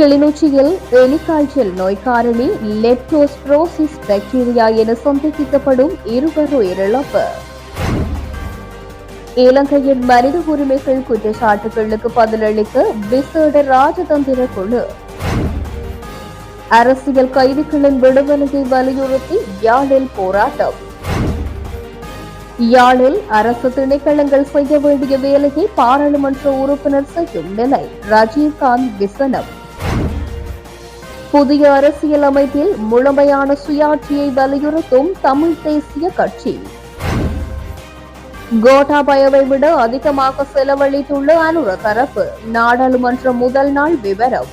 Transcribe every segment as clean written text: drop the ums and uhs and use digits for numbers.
கிளிநொச்சியில் எலிக்காய்ச்சல் நோய் காரணி லெப்டோஸ்பிரோசிஸ் பாக்டீரியா என சந்தேகிக்கப்படும் இருவர் உயிரிழப்பு. இலங்கையின் மனித உரிமைகள் குற்றச்சாட்டுகளுக்கு பதிலளிக்க விசேட ராஜதந்திர குழு. அரசியல் கைதிகளின் விடுதலையை வலியுறுத்தி யாழில் போராட்டம். யாழில் அரசு திணைக்களங்கள் செய்ய வேண்டிய வேலையை பாராளுமன்ற உறுப்பினர் செய்யும் நிலை. ராஜீவ்காந்த் விசனம். புதிய அரசியல் அமைப்பில் முழுமையான சுயாட்சியை வலியுறுத்தும் தமிழ் தேசிய கட்சி. கோட்டாபயவை விட அதிகமாக செலவழித்துள்ள அனுர தரப்பு. நாடாளுமன்ற முதல் நாள் விவரம்.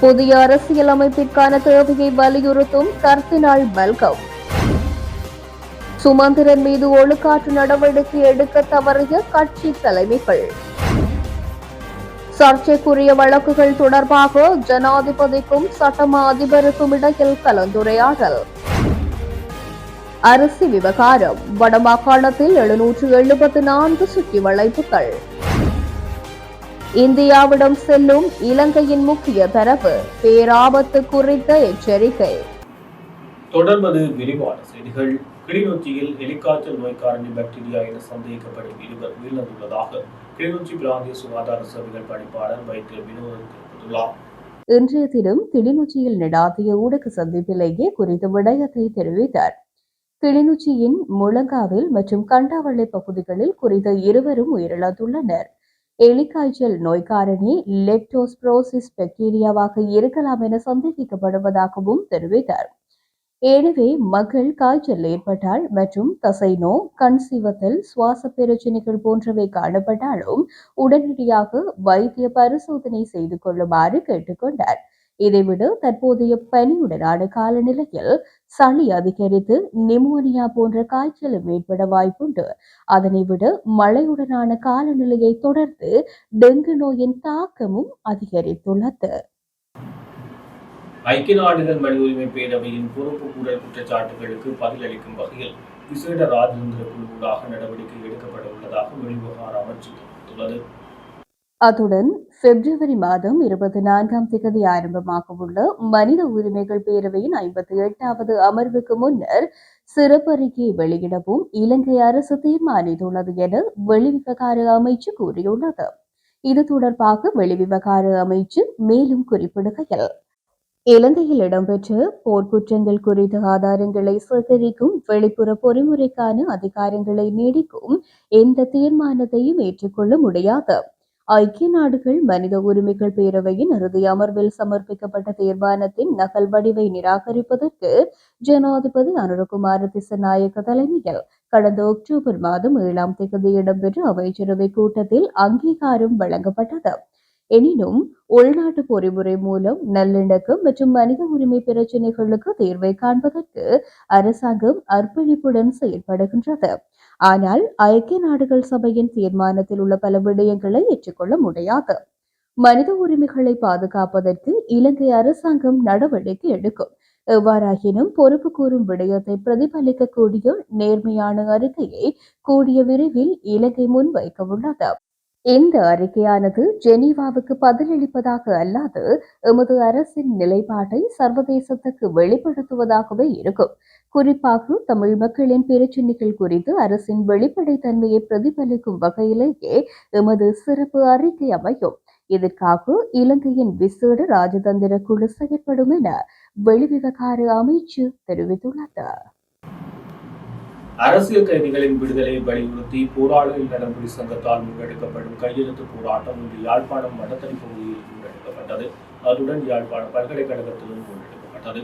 புதிய அரசியல் அமைப்பிற்கான தேவையை வலியுறுத்தும் கர்தினால் பல்கவ். சுமந்திரன் மீது ஒழுக்காற்று நடவடிக்கை எடுக்க தவறிய கட்சி தலைமைகள். சர்ச்சைக்குரிய வழக்குகள் தொடர்பாக ஜனாதிபதிக்கும் சட்டமா அதிபருக்கும் இடையில் கலந்துரையாடல். அரிசி விவகாரம். வடமாகாணத்தில் 774 சுற்றி வளைப்புகள். இந்தியாவிடம் செல்லும் இலங்கையின் முக்கிய தரப்பு. பேராபத்து குறித்த எச்சரிக்கை. தொடர்பது விரிவான செய்திகள். கிளிநொச்சியில் எலிக்காய்ச்சல் நோய் காரணி பாக்டீரியா என சந்தேகிக்கப்படும் இருவர் உயிரிழந்துள்ளதாக கிளிநொச்சி பிராந்திய சுகாதார சேவைகள் பணிப்பாளர் வைத்தியர் வினோதன் தெரிவித்துள்ளார். இன்றைய தினம் கிளிநொச்சியில் நடாத்திய ஊடக சந்திப்பிலேயே குறித்த விடயத்தை தெரிவித்தார். கிளிநொச்சியின் முழங்காவில் மற்றும் கண்டாவளை பகுதிகளில் குறித்த இருவரும் உயிரிழந்துள்ளனர். எலிக்காய்ச்சல் நோய் காரணி லெப்டோஸ்பிரோசிஸ் பாக்டீரியாவாக இருக்கலாம் என சந்தேகிக்கப்படுவதாகவும் தெரிவித்தார். எனவே மக்கள் காய்ச்சல் ஏற்பட்டால் மற்றும் தசைநோ, கண் சிவத்தல், சுவாச பிரச்சினைகள் போன்றவை காணப்பட்டாலும் உடனடியாக வைத்திய பரிசோதனை செய்து கொள்ளுமாறு கேட்டுக்கொண்டார். இதைவிட தற்போதைய பனியுடனான காலநிலையில் சளி அதிகரித்து நிமோனியா போன்ற காய்ச்சலும் ஏற்பட வாய்ப்புண்டு. அதனை விட மழையுடனான காலநிலையை தொடர்ந்து டெங்கு நோயின் தாக்கமும் அதிகரித்துள்ளது. ஐக்கிய நாடுகள் மனித உரிமை பேரவையின் பொறுப்பு கூறல் குற்றச்சாட்டுகளுக்கு பதிலளிக்கும் வகையில் விசேட ராஜதந்திர குழுவாக நடவடிக்கை எடுக்கப்பட உள்ளதாக வெளிவிவகார அமைச்சு தெரிவித்துள்ளது. அத்துடன் பிப்ரவரி மாதம் 24ஆம் தேதி ஆரம்பமாக உள்ள மனித உரிமைகள் பேரவையின் 58வது அமர்வுக்கு முன்னர் சிறப்பறிக்கையை வெளியிடவும் இலங்கை அரசு தீர்மானித்துள்ளது என வெளிவிவகார அமைச்சு கூறியுள்ளது. இது தொடர்பாக வெளிவிவகார அமைச்சு மேலும் குறிப்பிடுகையில், இலங்கையில் இடம்பெற்ற போர்க்குற்றங்கள் குறித்த ஆதாரங்களை சேகரிக்கும் வெளிப்புற பொறிமுறைக்கான அதிகாரங்களை நீடிக்கும் எந்த தீர்மானத்தையும் ஏற்றுக்கொள்ள முடியாது. ஐக்கிய நாடுகள் மனித உரிமைகள் பேரவையின் இறுதி அமர்வில் சமர்ப்பிக்கப்பட்ட தீர்மானத்தின் நகல் வடிவை நிராகரிப்பதற்கு ஜனாதிபதி அனுரகுமார திசாநாயக்க தலைமையில் கடந்த அக்டோபர் மாதம் 7ஆம் தேதி இடம்பெற்ற அமைச்சரவை கூட்டத்தில் அங்கீகாரம் வழங்கப்பட்டது. எனினும் உள்நாட்டு பொறிமுறை மூலம் நல்லிணக்கம் மற்றும் மனித உரிமை பிரச்சினைகளுக்கு தீர்வை காண்பதற்கு அரசாங்கம் அர்ப்பணிப்புடன் செயல்படுகின்றது. ஆனால் ஐக்கிய நாடுகள் சபையின் தீர்மானத்தில் உள்ள பல விடயங்களை ஏற்றுக்கொள்ள முடியாது. மனித உரிமைகளை பாதுகாப்பதற்கு இலங்கை அரசாங்கம் நடவடிக்கை எடுக்கும். எவ்வாறாயினும் பொறுப்பு கூறும் விடயத்தை பிரதிபலிக்கக்கூடிய நேர்மையான அறிக்கையை கூடிய விரைவில் இலங்கை முன்வைக்க உள்ளது. இந்த அறிக்கையானது ஜெனீவாவுக்கு பதிலளிப்பதாக அல்லாது எமது அரசின் நிலைப்பாட்டை சர்வதேசத்துக்கு வெளிப்படுத்துவதாகவே இருக்கும். குறிப்பாக தமிழ் மக்களின் பிரச்சினைகள் குறித்து அரசின் வெளிப்படைத்தன்மையை பிரதிபலிக்கும் வகையிலேயே எமது சிறப்பு அறிக்கை அமையும். இதற்காக இலங்கையின் விசேட ராஜதந்திர குழு செயற்படும் என வெளிவிவகார அமைச்சு தெரிவித்துள்ளது. அரசியல் கைதிகளின் விடுதலையை வலியுறுத்தி போராளிகள் நலன்புரி சங்கத்தால் முன்னெடுக்கப்படும் கையெழுத்து போராட்டம் இன்று யாழ்ப்பாணம் வடத்தறி பகுதியில் முன்னெடுக்கப்பட்டது. அதுடன் யாழ்ப்பாணம் பல்கலைக்கழகத்திலும் முன்னெடுக்கப்பட்டது.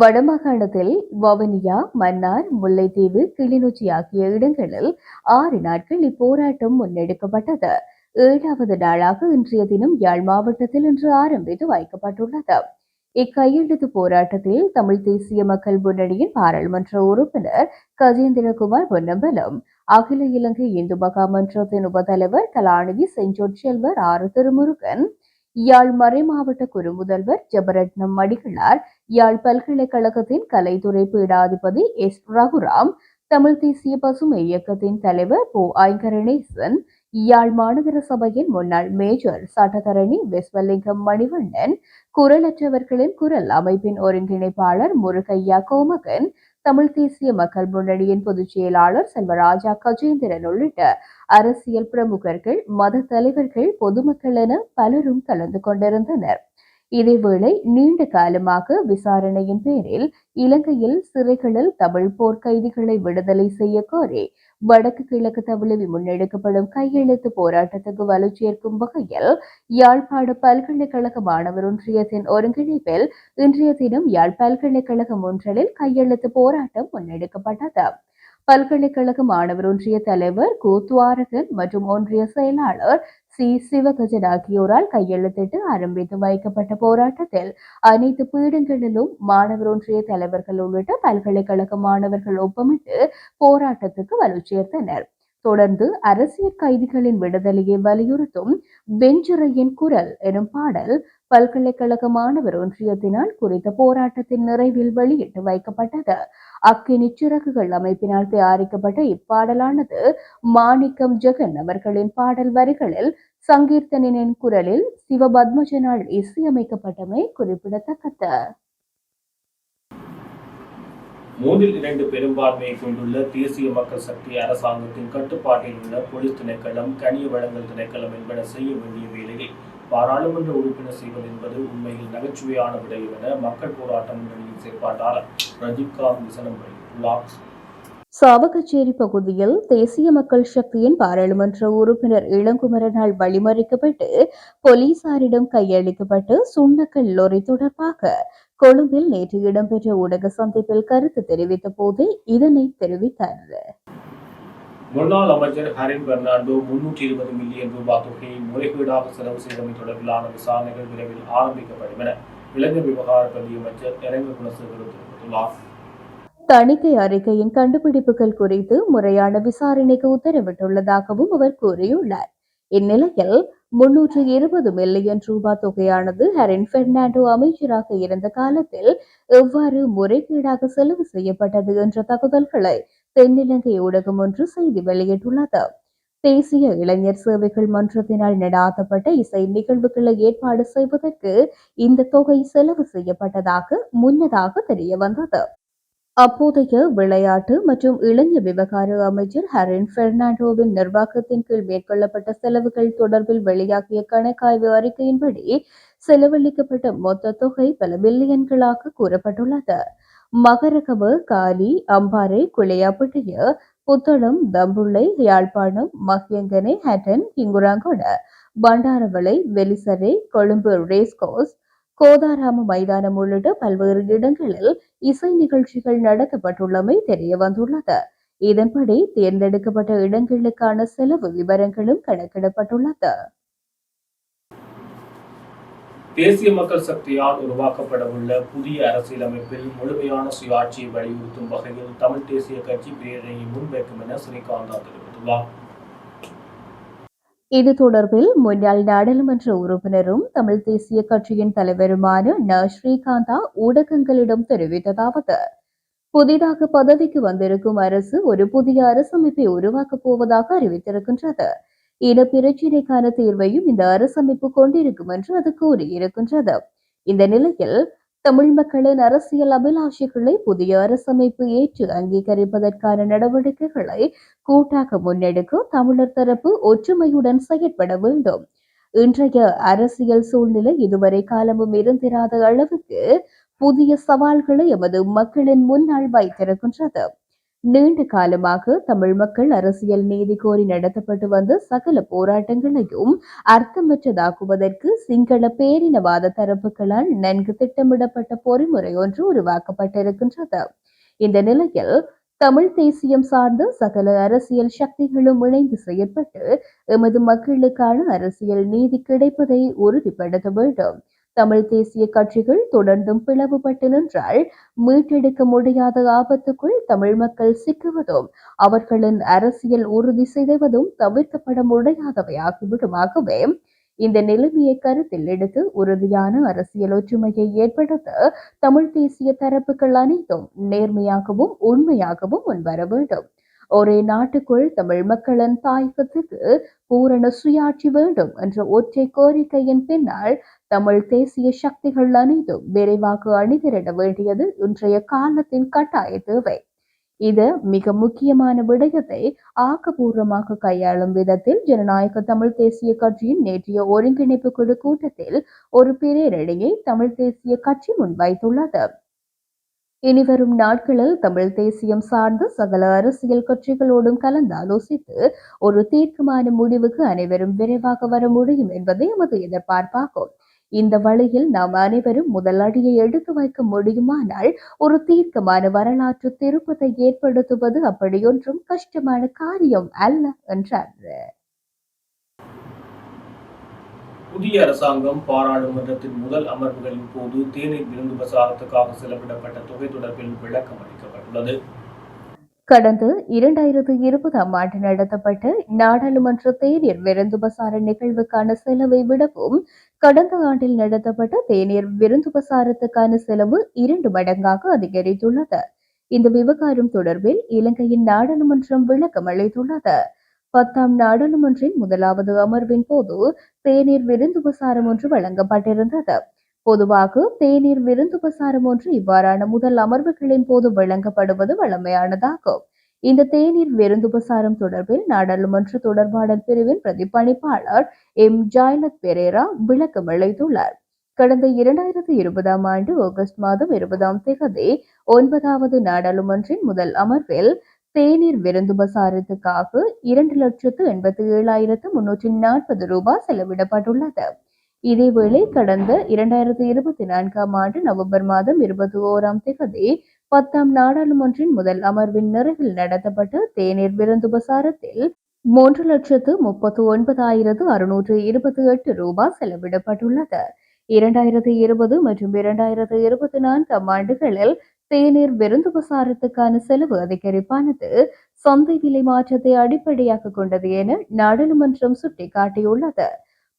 வடமாகாணத்தில் வவுனியா, மன்னார், முல்லைத்தீவு, கிளிநொச்சி ஆகிய இடங்களில் 6 நாட்கள் இப்போராட்டம் முன்னெடுக்கப்பட்டது. 7வது நாளாக இன்றைய தினம் யாழ் மாவட்டத்தில் இன்று ஆரம்பித்து வைக்கப்பட்டுள்ளது. இக்கையெழுத்து போராட்டத்தில் தமிழ் தேசிய மக்கள் முன்னணியின் பாராளுமன்ற உறுப்பினர் கஜேந்திரகுமார் பொன்னம்பலம், அகில இலங்கை இந்து மகாமன்றத்தின் உபதலைவர் கலாநிதி செஞ்சொற்செல்வர் ஆறு திருமுருகன், யாழ் மறைமாவட்ட குறுமுதல்வர் ஜெபரட்னம் மடிகளார், யாழ் பல்கலைக்கழகத்தின் கலைத்துறை பீடாதிபதி எஸ் ரகுராம், தமிழ் தேசிய பசுமை இயக்கத்தின் தலைவர் போ ஐங்கரணேசன், யாழ் மாநகர சபையின் முன்னாள் மேஜர் சட்டத்தரணி விஸ்வலிங்கம் மணிவண்ணன், குரலற்றவர்களின் குரல் அமைப்பின் ஒருங்கிணைப்பாளர் முருகையா கோமகன், தமிழ் தேசிய மக்கள் முன்னணியின் பொதுச் செயலாளர் செல்வராஜா கஜேந்திரன் உள்ளிட்ட அரசியல் பிரமுகர்கள், மத தலைவர்கள், பொதுமக்கள் என பலரும் கலந்து கொண்டிருந்தனர். இதேவேளை நீண்ட காலமாக விசாரணையின் பேரில் இலங்கையில் சிறைகளில் தமிழ் போர்க்கைதிகளை விடுதலை செய்ய கோரி வடக்கு கிழக்கு தமிழில் முன்னெடுக்கப்படும் கையெழுத்து போராட்டத்துக்கு வலு சேர்க்கும் வகையில் யாழ்ப்பாண பல்கலைக்கழக மாணவர் ஒன்றியத்தின் ஒருங்கிணைப்பில் இன்றைய தினம் யாழ் பல்கலைக்கழகம் ஒன்றில் கையெழுத்து போராட்டம் முன்னெடுக்கப்பட்டது. பல்கலைக்கழக மாணவர் ஒன்றிய தலைவர் கு துவாரகன் மற்றும் ஒன்றிய செயலாளர் சி சிவகஜன் ஆகியோரால் கையெழுத்திட்டு ஆரம்பித்து வைக்கப்பட்ட போராட்டத்தில் அனைத்து பீடங்களிலும் மாணவர் ஒன்றிய தலைவர்கள் உள்ளிட்ட பல்கலைக்கழக மாணவர்கள் ஒப்பமிட்டு போராட்டத்துக்கு வலு சேர்த்தனர். தொடர்ந்து அரசியல் கைதிகளின் விடுதலையை வலியுறுத்தும் வெஞ்சுரையின் குரல் எனும் பாடல் பல்கலைக்கழக மாணவர் ஒன்றியத்தினால் குறித்த போராட்டத்தின் நிறைவில் வெளியிட்டு வைக்கப்பட்டது. அக்கினி சிறகுகள் அமைப்பினால் தயாரிக்கப்பட்ட இப்பாடலானது மாணிக்கம் ஜெகன் அவர்களின் பாடல் வரிகளில் சங்கீர்த்தனின் குரலில் சிவபத்மஜனால் இசையமைக்கப்பட்டமை குறிப்பிடத்தக்கது. 2/3 பெரும்பான்மையை கொண்டுள்ள தேசிய மக்கள் சக்தி அரசாங்கத்தின் கட்டுப்பாட்டில் உள்ள போலீஸ் திணைக்களம், கனிய வழங்கல் திணைக்களம் என்பன செய்ய வேண்டிய வேலையை பாராளுமன்ற உறுப்பினர் செய்வது என்பது உண்மையில் நகைச்சுவையான விடயம் என மக்கள் போராட்ட முன்னணியின் செயற்பாட்டாளர் ரஜினிகாந்த் விசனம் வெளியிட்டுள்ளார். சாவகச்சேரி பகுதியில் தேசிய மக்கள் சக்தியின் பாராளுமன்ற உறுப்பினர் இளங்குமரனால் வழிமறிக்கப்பட்டு போலீசாரிடம் கையளிக்கப்பட்டு சுண்ணக்கல் லொரி தொடர்பாக கொழும்பில் நேற்று இடம்பெற்ற ஊடக சந்திப்பில் கருத்து தெரிவித்த போது இதனை தெரிவித்தார். முன்னாள் அமைச்சர் ஹரின் பெர்னாண்டோ 320 மில்லியன் ரூபாய் தொகையை முறைகேடாக செலவு செய்தமை தொடர்பிலான விசாரணைகள் விரைவில் ஆரம்பிக்கப்படும் என இளைஞர் விவகார பிரதி அமைச்சர் இரங்க குணசேகர தெரிவித்துள்ளார். தணிக்கை அறிக்கையின் கண்டுபிடிப்புகள் குறித்து முறையான விசாரணைக்கு உத்தரவிட்டுள்ளதாகவும் அவர் கூறியுள்ளார். இந்நிலையில் 320 மில்லியன் ரூபாய் தொகையானது ஹரின் பெர்னாண்டோ அமைச்சராக இருந்த காலத்தில் எவ்வாறு முறைகேடாக செலவு செய்யப்பட்டது என்ற தகவல்களை தென்னிலங்கை ஊடகம் ஒன்று செய்தி வெளியிட்டுள்ளது. தேசிய இளைஞர் சேவைகள் மன்றத்தினால் நடாத்தப்பட்ட இசை நிகழ்வுகளை ஏற்பாடு செய்வதற்கு இந்த தொகை செலவு செய்யப்பட்டதாக முன்னதாக தெரியவந்தது. அப்போதைய விளையாட்டு மற்றும் இளைஞர் விவகார அமைச்சர் ஹரின் பெர்னாண்டோவின் நிர்வாகத்தின் கீழ் மேற்கொள்ளப்பட்ட செலவுகள் தொடர்பில் வெளியாகிய கணக்காய்வு அறிக்கையின்படி செலவழிக்கப்பட்ட மொத்த தொகை பல பில்லியன்களாக கூறப்பட்டுள்ளது. மகரகம, காலி, அம்பாறை, குளியாப்பட்டிய, புத்தளம், தம்புள்ளை, யாழ்ப்பாணம், மஹியங்கனை, ஹட்டன், கிங்குராங்கொட, பண்டாரவளை, வெலிசரை, கொழும்பு ரேஸ்கோர்ஸ், கோதாராம மைதானம் உள்ளிட்ட பல்வேறு இடங்களில் இசை நிகழ்ச்சிகள் நடத்தப்பட்டுள்ளமை தெரிய வந்துள்ளது. இதன்படி தேர்ந்தெடுக்கப்பட்ட இடங்களுக்கான செலவு விவரங்களும் கணக்கிடப்பட்டுள்ளது. தேசிய மக்கள் சக்தியால் உருவாக்கப்படவுள்ள புதிய அரசியலமைப்பில் முழுமையான சுயாட்சியை வலியுறுத்தும் வகையில் தமிழ் தேசிய கட்சி பிரேரணையை முன்வைக்கும் என ஸ்ரீகாந்தா தெரிவித்துள்ளார். இது தொடர்பில் முன்னாள் நாடாளுமன்ற உறுப்பினரும் தமிழ் தேசிய கட்சியின் தலைவருமான ந ஸ்ரீகாந்தா ஊடகங்களிடம் தெரிவித்ததாவது: புதிதாக பதவிக்கு வந்திருக்கும் அரசு ஒரு புதிய அரசமைப்பை உருவாக்கப் போவதாக அறிவித்திருக்கின்றது. இன பிரச்சினைக்கான தீர்வையும் இந்த அரசமைப்பு கொண்டிருக்கும் என்று அது கூறியிருக்கின்றது. இந்த நிலையில் தமிழ் மக்களின் அரசியல் அபிலாஷைகளை புதிய அரசமைப்பு ஏற்று அங்கீகரிப்பதற்கான நடவடிக்கைகளை கூட்டாக முன்னெடுக்க தமிழர் தரப்பு ஒற்றுமையுடன் செயற்பட வேண்டும். இன்றைய அரசியல் சூழ்நிலை இதுவரை காலமும் இருந்திராத அளவுக்கு புதிய சவால்களை எமது மக்களின் முன்னால் வைத்திருக்கின்றது. நீண்ட காலமாக தமிழ் மக்கள் அரசியல் நீதி கோரி நடத்தப்பட்டு வந்த சகல போராட்டங்களையும் அர்த்தமற்றதாக்குவதற்கு சிங்கள பேரினவாத தரப்புகளால் நன்கு திட்டமிடப்பட்ட பொறிமுறை ஒன்று உருவாக்கப்பட்டிருக்கின்றது. இந்த நிலையில் தமிழ் தேசியம் சார்ந்த சகல அரசியல் சக்திகளும் இணைந்து செயற்பட்டு எமது மக்களுக்கான அரசியல் நீதி கிடைப்பதை உறுதிப்படுத்த வேண்டும். தமிழ் தேசிய கட்சிகள் தொடர்ந்தும் பிளவுபட்டு நின்றால் மீட்டெடுக்க முடியாத ஆபத்துக்குள் தமிழ் மக்கள் சிக்குவதும் அவர்களின் அரசியல் உறுதி சிதைவதும் தவிர்க்கப்பட முடியாதவையாகிவிடுமாகவே இந்த நிலைமையை கருத்தில் எடுத்து உறுதியான அரசியல் ஒற்றுமையை ஏற்படுத்த தமிழ் தேசிய தரப்புகள் அனைத்தும் நேர்மையாகவும் உண்மையாகவும் முன்வர வேண்டும். ஒரே நாட்டுக்குள் தமிழ் மக்களின் தாயகத்துக்கு பூரண சுயாட்சி வேண்டும் என்ற ஒற்றை கோரிக்கையின் பின்னால் தமிழ் தேசிய சக்திகள் அனைத்தும் விரைவாக அணிதிரட வேண்டியது இன்றைய காலத்தின் கட்டாய தேவை. இது மிக முக்கியமான விடயத்தை ஆக்கப்பூர்வமாக கையாளும் விதத்தில் ஜனநாயக தமிழ் தேசிய கட்சியின் நேற்றைய ஒருங்கிணைப்பு குழு கூட்டத்தில் ஒரு பிரேரணையை தமிழ் தேசிய கட்சி முன்வைத்துள்ளது. இனிவரும் நாட்களில் தமிழ் தேசியம் சார்ந்த சகல அரசியல் கட்சிகளோடும் கலந்தாலோசித்து ஒரு தீர்க்கமான முடிவுக்கு அனைவரும் விரைவாக வர முடியும் என்பதே எமது எதிர்பார்ப்பாகும். இந்த வழியில் நாம் அனைவரும் முதல் அடியை எடுத்து வைக்க முடியுமானால் ஒரு தீர்க்கமான வரலாற்று திருப்பத்தை ஏற்படுத்துவது அப்படியொன்றும் கஷ்டமான காரியம் அல்ல என்றார். புதிய அரசாங்கம் பாராளுமன்றத்தின் முதல் அமர்வுகளின் போது தேநீர் விருந்து பிரசாரத்துக்காக செலவிடப்பட்ட தொகை தொடர்பில் விளக்கம் அளிக்கப்பட்டுள்ளது. கடந்த 2020ஆம் ஆண்டு நடத்தப்பட்ட நாடாளுமன்ற தேநீர் விருந்து பிரசார நிகழ்வுக்கான செலவை விடவும் கடந்த ஆண்டில் நடத்தப்பட்ட தேநீர் விருந்து பிரசாரத்துக்கான செலவு 2 மடங்காக அதிகரித்துள்ளது. இந்த விவகாரம் தொடர்பில் இலங்கையின் நாடாளுமன்றம் விளக்கம் அளித்துள்ளது. 10ஆம் நாடாளுமன்றின் முதலாவது அமர்வின் போது தேநீர் விருந்து பிரசாரம் ஒன்று வழங்கப்பட்டிருந்தது. பொதுவாக தேநீர் விருந்து பிரசாரம் ஒன்று இவ்வாறான முதல் அமர்வுகளின் போது வழங்கப்படுவது வழமையானதாகும். இந்த தேநீர் விருந்து பிரசாரம் தொடர்பில் நாடாளுமன்ற தொடர்பாடல் பிரிவின் பிரதிபலிப்பாளர் எம் ஜாய்லத் பெரேரா விளக்கம் அளித்துள்ளார். கடந்த 2020ஆம் ஆண்டு ஆகஸ்ட் மாதம் 20ஆம் தேதி 9வது நாடாளுமன்றின் முதல் அமர்வில் தேநீர் விருந்து பிரசாரத்துக்காக 2,87,340 ரூபாய் செலவிடப்பட்டுள்ளது. இதேவேளை கடந்த 2024ஆம் ஆண்டு நவம்பர் மாதம் 21ஆம் தேதி 10ஆம் நாடாளுமன்றின் முதல் அமர்வின் நிறைவில் நடத்தப்பட்ட தேநீர் விருந்து பிரசாரத்தில் 3,39,628 ரூபாய் செலவிடப்பட்டுள்ளது. 2020 மற்றும் 2024ஆம் ஆண்டுகளில் தேநீர் விருந்து பிரசாரத்துக்கான செலவு அதிகரிப்பானது சந்தை விலை மாற்றத்தை அடிப்படையாக கொண்டது என நாடாளுமன்றம் சுட்டிக்காட்டியுள்ளது.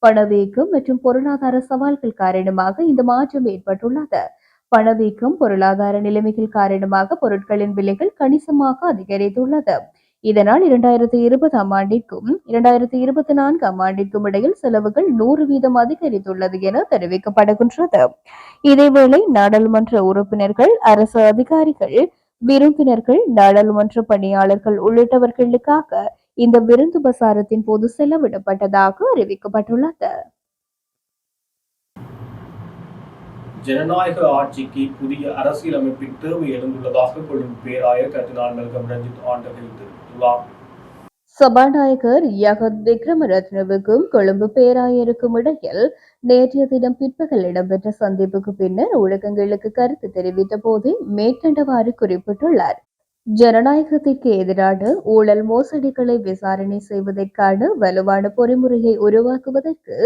பணவீக்கம் மற்றும் பொருளாதார சவால்கள் காரணமாக இந்த மாற்றம் ஏற்பட்டுள்ளது. பணவீக்கம், பொருளாதார நிலைமைகள் காரணமாக பொருட்களின் விலைகள் கணிசமாக அதிகரித்துள்ளது. இதனால் 2020ஆம் ஆண்டிற்கும் 2024ஆம் ஆண்டிற்கும் இடையில் செலவுகள் 100% அதிகரித்துள்ளது என தெரிவிக்கப்படுகின்றது. இதேவேளை நாடாளுமன்ற உறுப்பினர்கள், அரசு அதிகாரிகள், விருந்தினர்கள், நாடாளுமன்ற பணியாளர்கள் உள்ளிட்டவர்களுக்காக இந்த விருந்து பிரசாரத்தின் போது செலவிடப்பட்டதாக அறிவிக்கப்பட்டுள்ளது. ஜனநாயக ஆட்சிக்கு புதிய அரசியலமைப்பின் தேவை எழுந்துள்ளதாக கொழும்பு பேராயர் கர்தினால் மெல்கம் ரஞ்சித் ஆண்டகை தெரிவித்துள்ளார். சபாநாயகர் யகத் விக்ரமரத்னவுக்கும் கொழும்பு பேராயருக்கும் இடையில் நேற்றைய தினம் பிற்பகல் இடம்பெற்ற சந்திப்புக்கு பின்னர் ஊடகங்களுக்கு கருத்து தெரிவித்த போது மேற்கண்டவாறு குறிப்பிட்டுள்ளார். ஜனநாயகத்திற்கு எதிரான ஊழல் மோசடிகளை விசாரணை செய்வதற்கான வலுவான பொறிமுறையை உருவாக்குவதற்கு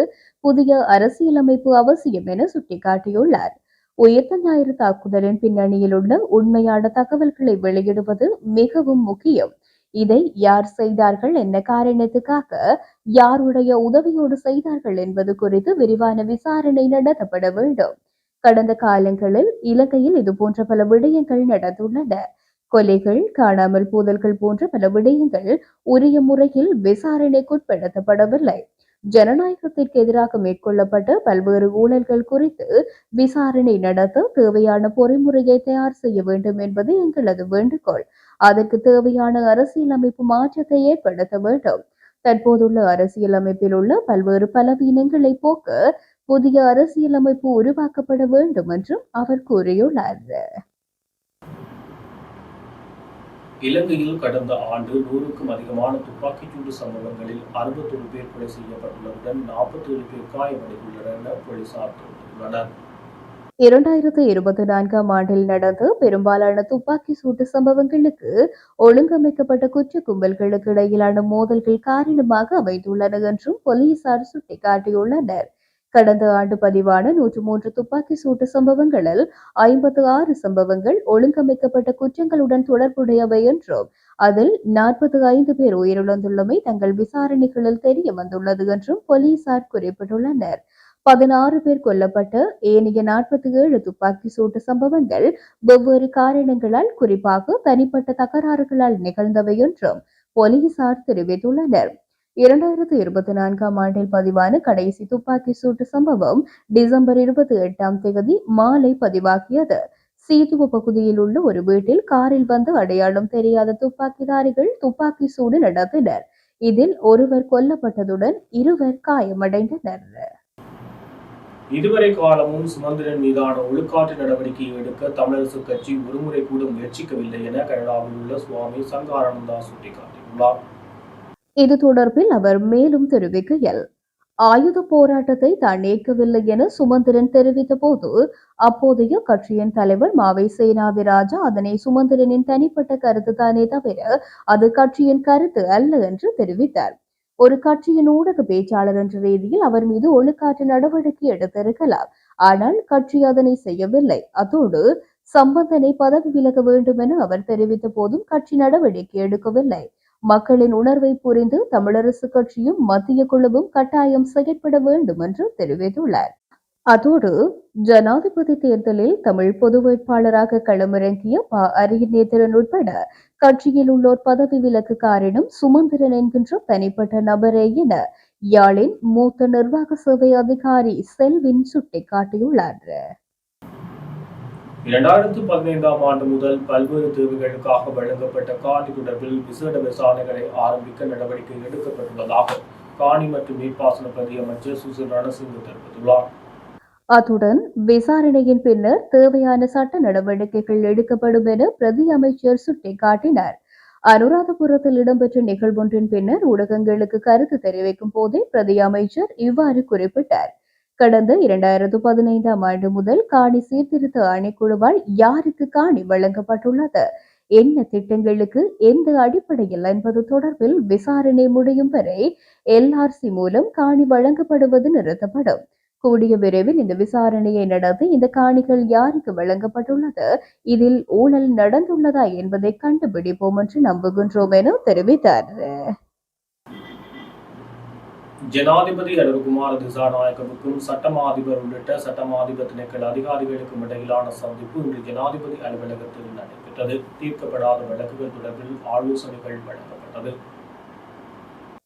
புதிய அரசியலமைப்பு அவசியம் என சுட்டிக்காட்டியுள்ளார். உயிர்த்த ஞாயிறு தாக்குதலின் பின்னணியில் உள்ள உண்மையான தகவல்களை வெளியிடுவது மிகவும் முக்கியம். இதை யார் செய்தார்கள், என்ன காரணத்துக்காக, யாருடைய உதவியோடு செய்தார்கள் என்பது குறித்து விரிவான விசாரணை நடத்தப்பட வேண்டும். கடந்த காலங்களில் இலங்கையில் இதுபோன்ற பல விடயங்கள் நடந்துள்ளன. கொலைகள், காணாமல் போதல்கள் போன்ற பல விடயங்கள் உரிய முறையில் விசாரணைக்குட்படுத்தப்படவில்லை. ஜனநாயகத்திற்கு எதிராக மேற்கொள்ளப்பட்ட பல்வேறு ஊழல்கள் குறித்து விசாரணை நடத்த தேவையான பொறிமுறையை தயார் செய்ய வேண்டும் என்பது எங்களது வேண்டுகோள். அதற்கு தேவையான அரசியலமைப்பு மாற்றத்தை ஏற்படுத்த வேண்டும். தற்போதுள்ள அரசியலமைப்பில் உள்ள பல்வேறு பலவீனங்களை போக்க புதிய அரசியலமைப்பு உருவாக்கப்பட வேண்டும் என்றும் அவர் கூறியுள்ளார். இலங்கையில் கடந்த ஆண்டு 100க்கும் அதிகமான துப்பாக்கிச்சூடு சம்பவங்களில் 61 பேர் கொலை செய்யப்பட்டுள்ளதுடன் 47 பேர் காயமடைந்துள்ளனர் என போலீசார் தெரிவித்துள்ளனர். 2024ஆம் ஆண்டில் நடந்த பெரும்பாலான துப்பாக்கி சூட்டு சம்பவங்களுக்கு ஒழுங்கமைக்கப்பட்ட குற்ற கும்பல்களுக்கு இடையிலான மோதல்கள் காரணமாக அமைந்துள்ளன என்றும் போலீசார் சுட்டிக்காட்டியுள்ளனர். கடந்த ஆண்டு பதிவான 103 துப்பாக்கி சூட்டு சம்பவங்களில் 56 சம்பவங்கள் ஒழுங்கமைக்கப்பட்ட குற்றங்களுடன் தொடர்புடையவை என்றும் அதில் 45 பேர் உயிரிழந்துள்ளமை தங்கள் விசாரணைகளில் தெரிய வந்துள்ளது என்றும் போலீசார் குறிப்பிட்டுள்ளனர். 16 பேர் கொல்லப்பட்ட ஏனைய 47 துப்பாக்கி சூட்டு சம்பவங்கள் வெவ்வேறு காரணங்களால், குறிப்பாக தனிப்பட்ட தகராறுகளால் நிகழ்ந்தவை என்றும் போலீசார் தெரிவித்துள்ளனர். 2024ஆம் ஆண்டில் பதிவான கடைசி துப்பாக்கி சூட்டு சம்பவம் டிசம்பர் 28ஆம் தேதி மாலை பதிவாகியது. சீதுவ பகுதியில் உள்ள ஒரு வீட்டில் காரில் வந்து அடையாளம் தெரியாத துப்பாக்கிதாரிகள் துப்பாக்கி சூடு நடத்தினர். இதில் ஒருவர் கொல்லப்பட்டதுடன் 2 காயமடைந்தனர். இதுவரை காலமும் சுமந்திரன் மீதான ஒழுக்காற்று நடவடிக்கை எடுக்க தமிழரசு கட்சி ஒருமுறை கூட முயற்சிக்கவில்லை என கனடாவில் உள்ள சுவாமி சங்காரானந்தா சுட்டிக்காட்டியுள்ளார். இது தொடர்பில் அவர் மேலும் தெரிவிக்கையில், ஆயுத போராட்டத்தை தான் ஏற்கவில்லை என சுமந்திரன் தெரிவித்த போது, அப்போதைய கட்சியின் தலைவர் மாவை சேனாதிராஜா அதனை சுமந்திரனின் தனிப்பட்ட கருத்து தானே தவிர அது கட்சியின் கருத்து அல்ல என்று தெரிவித்தார். ஒரு கட்சியின் ஊடக பேச்சாளர் என்ற ரீதியில் அவர் மீது ஒழுக்காற்று நடவடிக்கை எடுத்திருக்கலாம். ஆனால் கட்சி அதனை செய்யவில்லை. அதோடு சம்பந்தனை பதவி விலக வேண்டும் என அவர் தெரிவித்த போதும் கட்சி நடவடிக்கை எடுக்கவில்லை. மக்களின் உணர்வை புரிந்து தமிழரசு கட்சியும் மத்திய குழுவும் கட்டாயம் செயற்பட வேண்டும் என்று தெரிவித்துள்ளார். அதோடு ஜனாதிபதி தேர்தலில் தமிழ் பொது வேட்பாளராக களமிறங்கிய அரியநேத்திரன் உட்பட கட்சியில் உள்ளோர் பதவி விலக்கு காரணம் சுமந்திரன் என்கின்ற தனிப்பட்ட நபரே என யாழின் மூத்த நிர்வாக சேவை அதிகாரி செல்வின் சுட்டிக்காட்டியுள்ளார். 2015ஆம் ஆண்டு முதல் பல்வேறு தேவைகளுக்காக வழங்கப்பட்ட காணி தொடர்பில் விசேட விசாரணைகளை ஆரம்பிக்க நடவடிக்கை எடுக்கப்பட்டுள்ளதாக காணி மற்றும் நீர்ப்பாசன பிரதி அமைச்சர் சுசில் ரணசிங்க தெரிவித்துள்ளார். அத்துடன் விசாரணையின் பின்னர் தேவையான சட்ட நடவடிக்கைகள் எடுக்கப்படும் என பிரதி அமைச்சர் சுட்டிக்காட்டினார். அனுராதபுரத்தில் இடம்பெற்ற நிகழ்வொன்றின் பின்னர் ஊடகங்களுக்கு கருத்து தெரிவிக்கும் போதே பிரதி அமைச்சர் இவ்வாறு குறிப்பிட்டார். கடந்த 2015ஆம் ஆண்டு முதல் காணி சீர்திருத்த ஆணைக்குழுவால் யாருக்கு காணி வழங்கப்பட்டுள்ளது, என்ன திட்டங்களுக்கு, எந்த அடிப்படையில் என்பது தொடர்பில் விசாரணை முடியும் வரை எல்ஆர்சி மூலம் காணி வழங்கப்படுவது நிறுத்தப்படும். கூடிய விரைவில் இந்த விசாரணையை நடத்தி இந்த காணிகள் யாருக்கு வழங்கப்பட்டுள்ளது, இதில் ஊழல் நடந்துள்ளதா என்பதை கண்டுபிடிப்போம் என்று நம்புகின்றோம் என தெரிவித்தார். ஜனாதிபதி அனுரகுமார திசாநாயக்கவுக்கும் சட்டமா அதிபர் உள்ளிட்ட சட்டமா அதிபர் திணைக்கள அதிகாரிகளுக்கும் இடையிலான சந்திப்பு இன்று ஜனாதிபதி அலுவலகத்தில் நடைபெற்றது. தீர்க்கப்படாத வழக்குகள் தொடர்பில் ஆலோசனைகள் வழங்கப்பட்டது.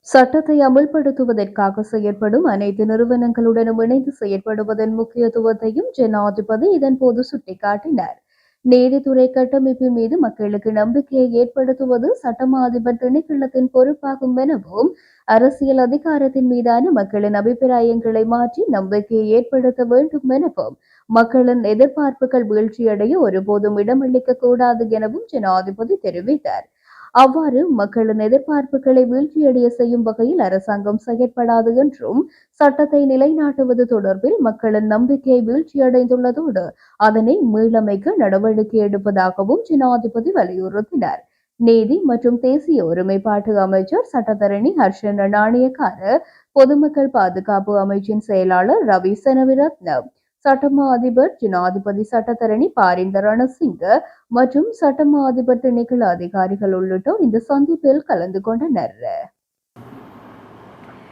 சட்டத்தை அமல்படுத்துவதற்காக செயற்படும் அனைத்து நிறுவனங்களுடனும் இணைந்து செயற்படுவதன் முக்கியத்துவத்தையும் ஜனாதிபதி இதன்போது சுட்டிக்காட்டினார். நீதித்துறை கட்டமைப்பின் மீது மக்களுக்கு நம்பிக்கையை ஏற்படுத்துவது சட்டமா அதிபர் திணைக்களத்தின் பொறுப்பாகும் எனவும், அரசியல் அதிகாரத்தின் மீதான மக்களின் அபிப்பிராயங்களை மாற்றி நம்பிக்கையை ஏற்படுத்த வேண்டும் எனவும், மக்களின் எதிர்பார்ப்புகள் வீழ்ச்சியடைய ஒருபோதும் இடமளிக்க கூடாது எனவும் ஜனாதிபதி தெரிவித்தார். அவ்வாறு மக்களின் எதிர்பார்ப்புகளை வீழ்ச்சியடைய செய்யும் வகையில் அரசாங்கம் செயற்படாது என்றும், சட்டத்தை நிலைநாட்டுவது தொடர்பில் மக்களின் நம்பிக்கை வீழ்ச்சியடைந்துள்ளதோடு அதனை மீளமைக்க நடவடிக்கை எடுப்பதாகவும் ஜனாதிபதி வலியுறுத்தினார். நீதி மற்றும் தேசிய ஒருமைப்பாட்டு அமைச்சர் சட்டத்தரணி ஹர்ஷன நாணயக்கார, பொதுமக்கள் பாதுகாப்பு அமைச்சின் செயலாளர் ரவி செனவிரத்ன, சட்டமா அதிபர் ஜனாதிபதி சட்டத்தரணி பாரிந்த ரணசிங்க மற்றும் சட்டமா அதிபர் திணைக்கள அதிகாரிகள் உள்ளிட்டோர் இந்த சந்திப்பில் கலந்து கொண்டனர்.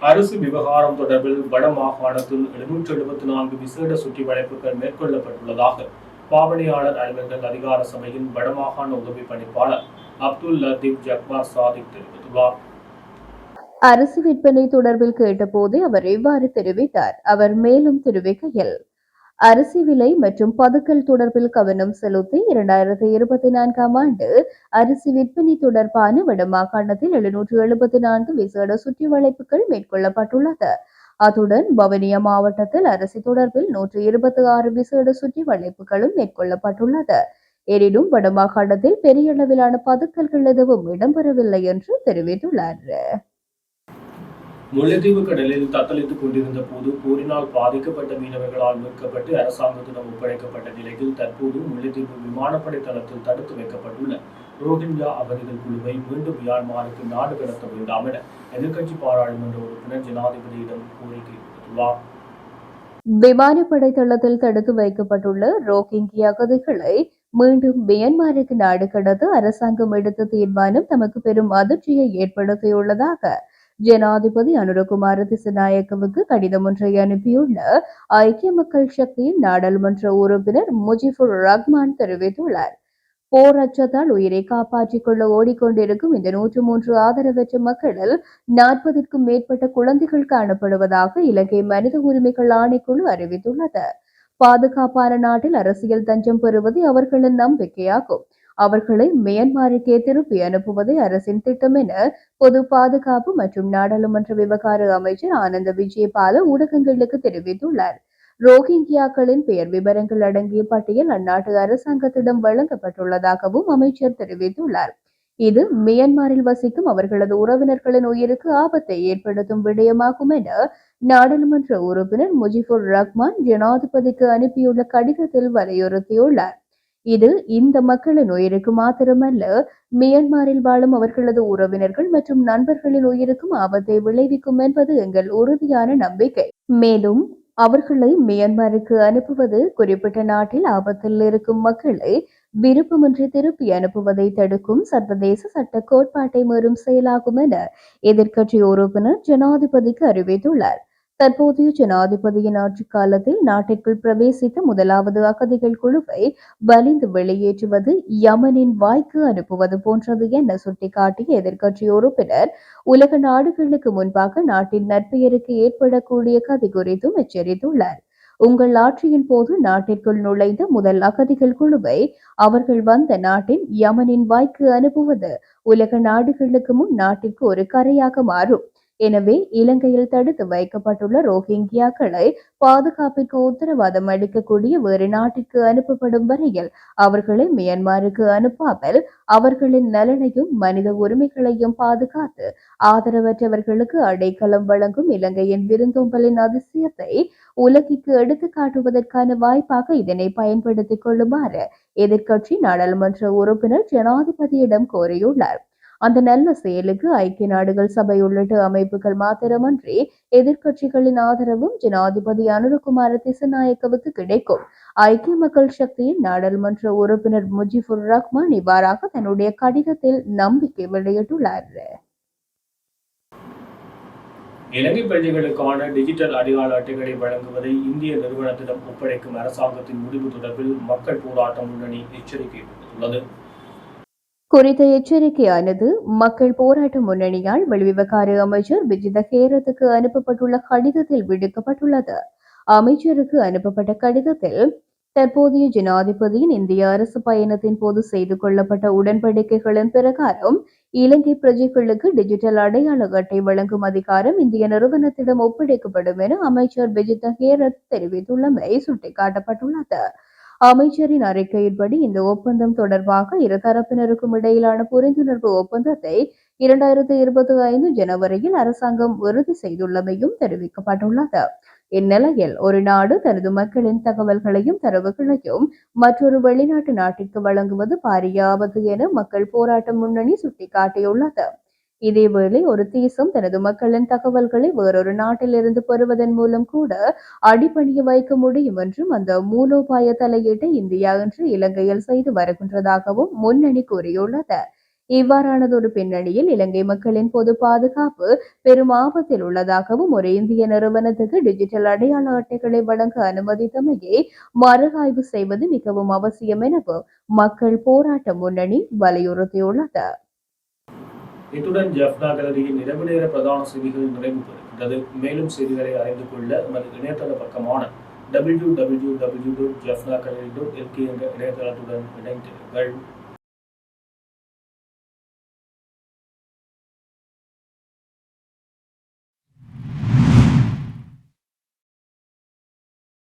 அரசு விவகாரம் தொடர்பில் வட மாகாணத்தில் 774 விசேட சுற்றி வளைப்புகள் மேற்கொள்ளப்பட்டுள்ளதாக பாவனையாளர் அலுவல்கள் அதிகார சபையின் வடமாகாண உதவி பணிப்பாளர் அப்துல் லத்தீப் ஜக்பார் சாதிக் தெரிவித்துள்ளார். அரசு விற்பனை தொடர்பில் கேட்டபோது அவர் இவ்வாறு தெரிவித்தார். அவர் மேலும் தெரிவிக்கையில், அரிசி விலை மற்றும் பதுக்கல் தொடர்பில் கவனம் செலுத்தி 2024ஆம் ஆண்டு அரிசி விற்பனை தொடர்பான வடமாகாணத்தில் 774 விசேட சுற்றி வளைப்புகள் மேற்கொள்ளப்பட்டுள்ளது. அத்துடன் வவுனியா மாவட்டத்தில் அரிசி தொடர்பில் 126 விசேட சுற்றி வளைப்புகளும் மேற்கொள்ளப்பட்டுள்ளது. எனினும் வடமாகாணத்தில் பெரிய அளவிலான பதுக்கல்கள் எதுவும் இடம்பெறவில்லை என்று தெரிவித்துள்ளார். முல்லைத்தீவு கடலில் தத்தளித்துக் கொண்டிருந்த போது போரினால் பாதிக்கப்பட்ட மீனவர்களால் மீட்கப்பட்டு அரசாங்கத்திடம் ஒப்படைக்கப்பட்ட நிலையில் தற்போது முல்லைத்தீவு விமானப்படை தளத்தில் தடுத்து வைக்கப்பட்டுள்ள ரோஹிங்யா அகதிகள் குழுவை மீண்டும் மியான்மருக்கு நாடு கடத்த வேண்டாம் என எதிர்க்கட்சி பாராளுமன்ற உறுப்பினர் ஜனாதிபதியிடம் கோரிக்கை விடுத்துள்ளார். விமானப்படை தளத்தில் தடுத்து வைக்கப்பட்டுள்ள ரோஹிங்கியா அகதிகளை மீண்டும் மியான்மருக்கு நாடு கடத்த அரசாங்கம் எடுத்த தீர்மானம் தமக்கு பெரும் அதிர்ச்சியை ஏற்படுத்தியுள்ளதாக ஜனாதிபதி அனுரகுமார திசுநாயக்கவுக்கு கடிதம் ஒன்றை அனுப்பியுள்ள ஐக்கிய மக்கள் சக்தியின் நாடாளுமன்ற உறுப்பினர் முஜிபுர் ரஹ்மான் தெரிவித்துள்ளார். போர் அச்சத்தால் உயிரை காப்பாற்றிக் கொள்ள ஓடிக்கொண்டிருக்கும் இந்த 103 ஆதரவற்ற மக்களில் 40ற்கும் மேற்பட்ட குழந்தைகள் காணப்படுவதாக இலங்கை மனித உரிமைகள் ஆணைக்குழு அறிவித்துள்ளது. பாதுகாப்பான நாட்டில் அரசியல் தஞ்சம் பெறுவது அவர்களின் நம்பிக்கையாகும். அவர்களை மியன்மாருக்கே திருப்பி அனுப்புவதே அரசின் திட்டம் என பொது பாதுகாப்பு மற்றும் நாடாளுமன்ற விவகார அமைச்சர் ஆனந்த விஜயபால ஊடகங்களுக்கு தெரிவித்துள்ளார். ரோஹிங்கியாக்களின் பெயர் விவரங்கள் அடங்கிய பட்டியல் அந்நாட்டு அரசாங்கத்திடம் வழங்கப்பட்டுள்ளதாகவும் அமைச்சர் தெரிவித்துள்ளார். இது மியன்மாரில் வசிக்கும் அவர்களது உறவினர்களின் உயிருக்கு ஆபத்தை ஏற்படுத்தும் விடயமாகும் என நாடாளுமன்ற உறுப்பினர் முஜிபுர் ரஹ்மான் ஜனாதிபதிக்கு அனுப்பியுள்ள கடிதத்தில் வலியுறுத்தியுள்ளார். இது இந்த மக்களின் உயிருக்கு மாத்திரமல்ல, மியன்மாரில் வாழும் அவர்களது உறவினர்கள் மற்றும் நண்பர்களின் உயிருக்கும் ஆபத்தை விளைவிக்கும் என்பது எங்கள் உறுதியான நம்பிக்கை. மேலும் அவர்களை மியன்மாருக்கு அனுப்புவது குறிப்பிட்ட நாட்டில் ஆபத்தில் இருக்கும் மக்களை விருப்பமின்றி திருப்பி அனுப்புவதை தடுக்கும் சர்வதேச சட்ட கோட்பாட்டை மீறும் செயலாகும் என எதிர்க்கட்சி உறுப்பினர் ஜனாதிபதிக்கு அறிவித்துள்ளார். தற்போதைய ஜனாதிபதியின் ஆட்சிக் காலத்தில் நாட்டிற்குள் பிரவேசித்த முதலாவது அகதிகள் குழுவை வலிந்து வெளியேற்றுவது யமனின் வாய்க்கு அனுப்புவது போன்றது என சுட்டிக்காட்டிய எதிர்க்கட்சி உறுப்பினர் உலக நாடுகளுக்கு முன்பாக நாட்டின் நற்பெயருக்கு ஏற்படக்கூடிய கதி குறித்தும் எச்சரித்துள்ளார். உங்கள் ஆட்சியின் போது நாட்டிற்குள் நுழைந்த முதல் அகதிகள் குழுவை அவர்கள் வந்த நாட்டின் யமனின் வாய்க்கு அனுப்புவது உலக நாடுகளுக்கு முன் நாட்டிற்கு ஒரு கரையாக மாறும். எனவே இலங்கையில் தடுத்து வைக்கப்பட்டுள்ள ரோஹிங்கியாக்களை பாதுகாப்பிற்கு உத்தரவாதம் அளிக்கக்கூடிய வேறு நாட்டிற்கு அனுப்பப்படும் வரையில் அவர்களை மியான்மருக்கு அனுப்பாமல் அவர்களின் நலனையும் மனித உரிமைகளையும் பாதுகாத்து ஆதரவற்றவர்களுக்கு அடைக்கலம் வழங்கும் இலங்கையின் விருந்தோம்பலின் அதிசயத்தை உலகிற்கு எடுத்து காட்டுவதற்கான வாய்ப்பாக இதனை பயன்படுத்திக் கொள்ளுமாறு எதிர்க்கட்சி நாடாளுமன்ற உறுப்பினர் ஜனாதிபதியிடம் கோரியுள்ளார். அந்த நல்ல செயலுக்கு ஐக்கிய நாடுகள் சபை உள்ளிட்ட அமைப்புகள் மாத்திரமன்றி எதிர்க்கட்சிகளின் ஆதரவும் ஜனாதிபதி அனுரகுமார திசுநாயக்கவுக்கு கிடைக்கும். ஐக்கிய மக்கள் சக்தியின் நாடாளுமன்ற உறுப்பினர் முஜிபுர் ரஹ்மான் இவ்வாறாக தன்னுடைய கடிதத்தில் நம்பிக்கை வெளியிட்டுள்ளார். இலங்கை பிரஜைகளுக்கான டிஜிட்டல் அடையாள அட்டைகளை வழங்குவதை இந்திய நிறுவனத்திடம் ஒப்படைக்கும் அரசாங்கத்தின் முடிவு தொடர்பில் மக்கள் போராட்ட முன்னணி எச்சரிக்கை விடுத்துள்ளது. குறித்த எச்சரிக்கையானது மக்கள் போராட்ட முன்னணியால் வெளிவிவகார அமைச்சர் விஜித ஹேரத்துக்கு அனுப்பப்பட்டுள்ள கடிதத்தில் விடுக்கப்பட்டுள்ளது. அமைச்சருக்கு அனுப்பப்பட்ட கடிதத்தில் தற்போதைய ஜனாதிபதியின் இந்திய அரசு பயணத்தின் போது செய்து கொள்ளப்பட்ட உடன்படிக்கைகளின் பிரகாரம் இலங்கை பிரஜைகளுக்கு டிஜிட்டல் அடையாள அட்டை வழங்கும் அதிகாரம் இந்திய நிறுவனத்திடம் ஒப்படைக்கப்படும் என அமைச்சர் விஜித ஹேரத் தெரிவித்துள்ளமை சுட்டிக்காட்டப்பட்டுள்ளது. அமைச்சரின் அறிக்கையின்படி இந்த ஒப்பந்தம் தொடர்பாக இரு தரப்பினருக்கும் இடையிலான புரிந்துணர்வு ஒப்பந்தத்தை 2025 ஜனவரியில் அரசாங்கம் உறுதி செய்துள்ளமையும் தெரிவிக்கப்பட்டுள்ளது. இந்நிலையில் ஒரு நாடு தனது மக்களின் தகவல்களையும் தரவுகளையும் மற்றொரு வெளிநாட்டு நாட்டிற்கு வழங்குவது பாரிய ஆபத்து என மக்கள் போராட்ட முன்னணி சுட்டிக்காட்டியுள்ளது. இதேவேளை ஒரு தேசம் தனது மக்களின் தகவல்களை வேறொரு நாட்டிலிருந்து பெறுவதன் மூலம் கூட அடிபணிய வைக்க முடியும் என்றும் அந்த மூலோபாய தலையீட்டை இந்தியா இன்று இலங்கையில் செய்து வருகின்றதாகவும் முன்னணி கூறியுள்ளது. இவ்வாறானதொரு பின்னணியில் இலங்கை மக்களின் பொது பாதுகாப்பு பெரும் ஆபத்தில் உள்ளதாகவும் ஒரு இந்திய நிறுவனத்துக்கு டிஜிட்டல் அடையாள அட்டைகளை வழங்க அனுமதித்தமையை மறு ஆய்வு செய்வது மிகவும் அவசியம் எனவும் மக்கள் போராட்ட முன்னணி வலியுறுத்தியுள்ளது. இத்துடன் ஜெஃப்னா கேலரியின் இரவு நேர பிரதான செய்திகள் நிறைவு பெறுகின்றது. மேலும் செய்திகளை அறிந்து கொள்ள நமது இணையதள பக்கமான www.jeffnagallery.lk என்ற இணையதளத்துடன் இணைந்திருங்கள்.